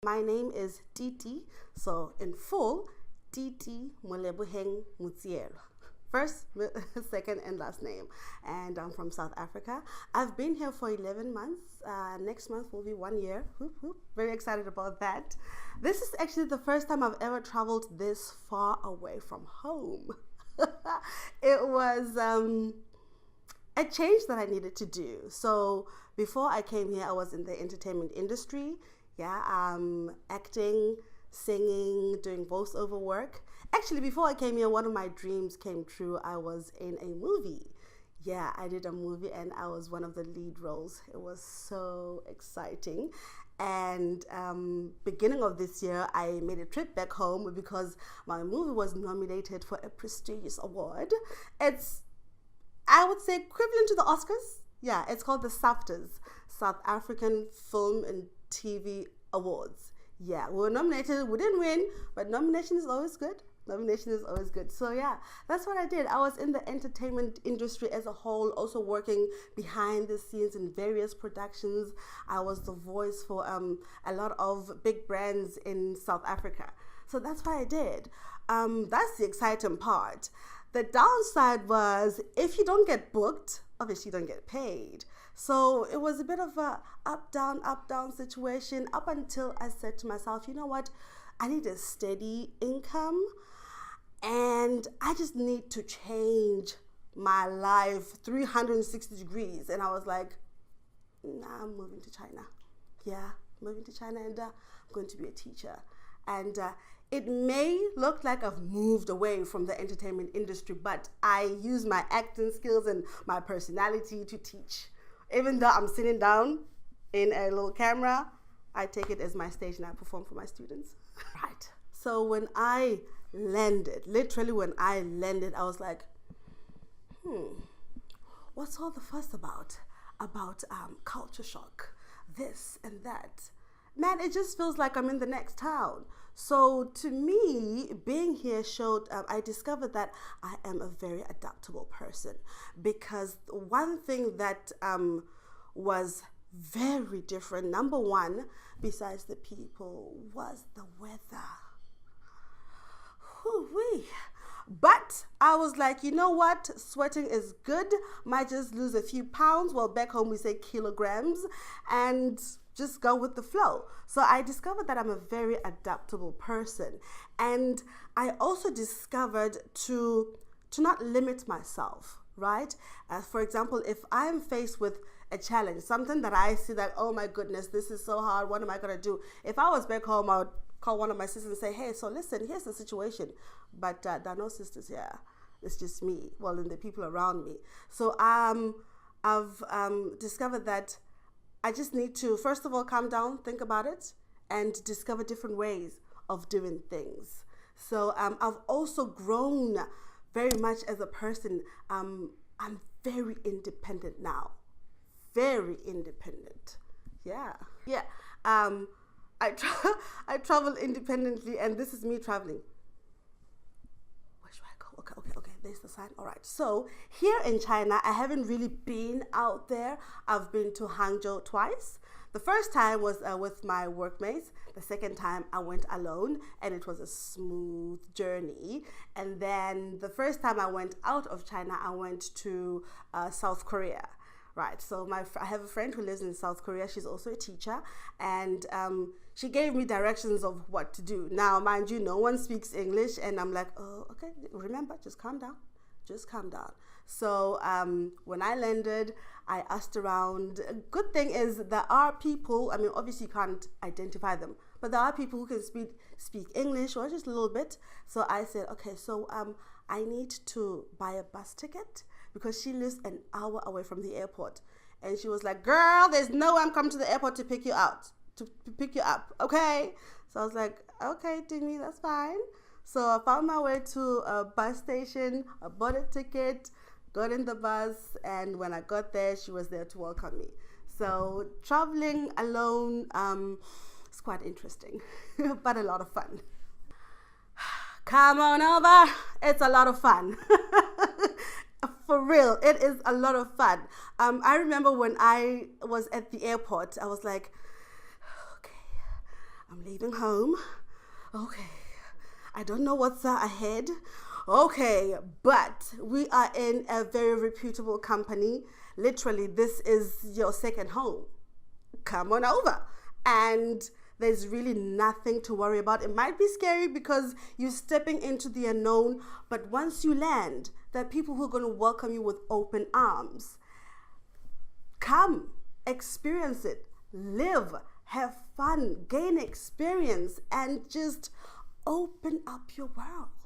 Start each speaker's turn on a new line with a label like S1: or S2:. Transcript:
S1: My name is Titi, so in full, Titi Motsieloa. First, second, and last name. And I'm from South Africa. I've been here for 11 months. Next month will be 1 year. Whoop, whoop. Very excited about that. This is actually the first time I've ever traveled this far away from home. It was a change that I needed to do. So before I came here, I was in the entertainment industry. Acting, singing, doing voiceover work. Actually, before I came here, one of my dreams came true. I was in a movie. Yeah, I did a movie and I was one of the lead roles. It was so exciting. And beginning of this year, I made a trip back home because my movie was nominated for a prestigious award. It's, I would say, equivalent to the Oscars. Yeah, it's called the SAFTAs, South African Film and TV Awards. Yeah, we were nominated. We didn't win, but nomination is always good. Nomination is always good. So yeah, that's what I did. I was in the entertainment industry as a whole, also working behind the scenes in various productions. I was the voice for a lot of big brands in South Africa. So that's what I did. That's the exciting part. The downside was if you don't get booked, obviously you don't get paid. So it was a bit of a up, down situation up until I said to myself, you know what? I need a steady income and I just need to change my life 360 degrees. And I was like, nah, I'm moving to China. Yeah, moving to China and I'm going to be a teacher. And it may look like I've moved away from the entertainment industry, but I use my acting skills and my personality to teach. Even though I'm sitting down in a little camera, I take it as my stage and I perform for my students. Right. So when I landed, literally when I landed, I was like, what's all the fuss about? About culture shock, this and that. Man, it just feels like I'm in the next town. So to me, being here showed, I discovered that I am a very adaptable person, because one thing that was very different, number one, besides the people, was the weather. Whew-wee. But I was like, you know what? Sweating is good. Might just lose a few pounds. Well, back home we say kilograms, and just go with the flow. So I discovered that I'm a very adaptable person. And I also discovered to not limit myself, right? For example, if I'm faced with a challenge, something that I see that, oh my goodness, this is so hard, what am I gonna do? If I was back home, I would call one of my sisters and say, hey, so listen, here's the situation. But there are no sisters here. It's just me, well, and the people around me. So I've discovered that I just need to, first of all, calm down, think about it, and discover different ways of doing things. So I've also grown very much as a person. I'm very independent now. Very independent. Yeah. I travel independently, and this is me traveling. Where should I go? Okay. There's the sign. All right. So here in China, I haven't really been out there. I've been to Hangzhou twice. The first time was with my workmates. The second time I went alone, and it was a smooth journey. And then the first time I went out of China, I went to South Korea. Right, so I have a friend who lives in South Korea. She's also a teacher, and she gave me directions of what to do. Now, mind you, no one speaks English, and I'm like, oh, okay, remember, just calm down. So when I landed, I asked around. A good thing is there are people, I mean, obviously you can't identify them, but there are people who can speak English or just a little bit. So I said, okay, so I need to buy a bus ticket, because she lives an hour away from the airport. And she was like, girl, there's no way I'm coming to the airport to pick you up, okay? So I was like, okay, Timmy, that's fine. So I found my way to a bus station, I bought a ticket, got in the bus, and when I got there, she was there to welcome me. So traveling alone is quite interesting, but a lot of fun. Come on over, it's a lot of fun. For real, it is a lot of fun. I remember when I was at the airport, I was like, okay, I'm leaving home. Okay. I don't know what's ahead. Okay, but we are in a very reputable company. Literally, this is your second home. Come on over. And there's really nothing to worry about. It might be scary because you're stepping into the unknown, but once you land, there are people who are going to welcome you with open arms. Come, experience it, live, have fun, gain experience, and just open up your world.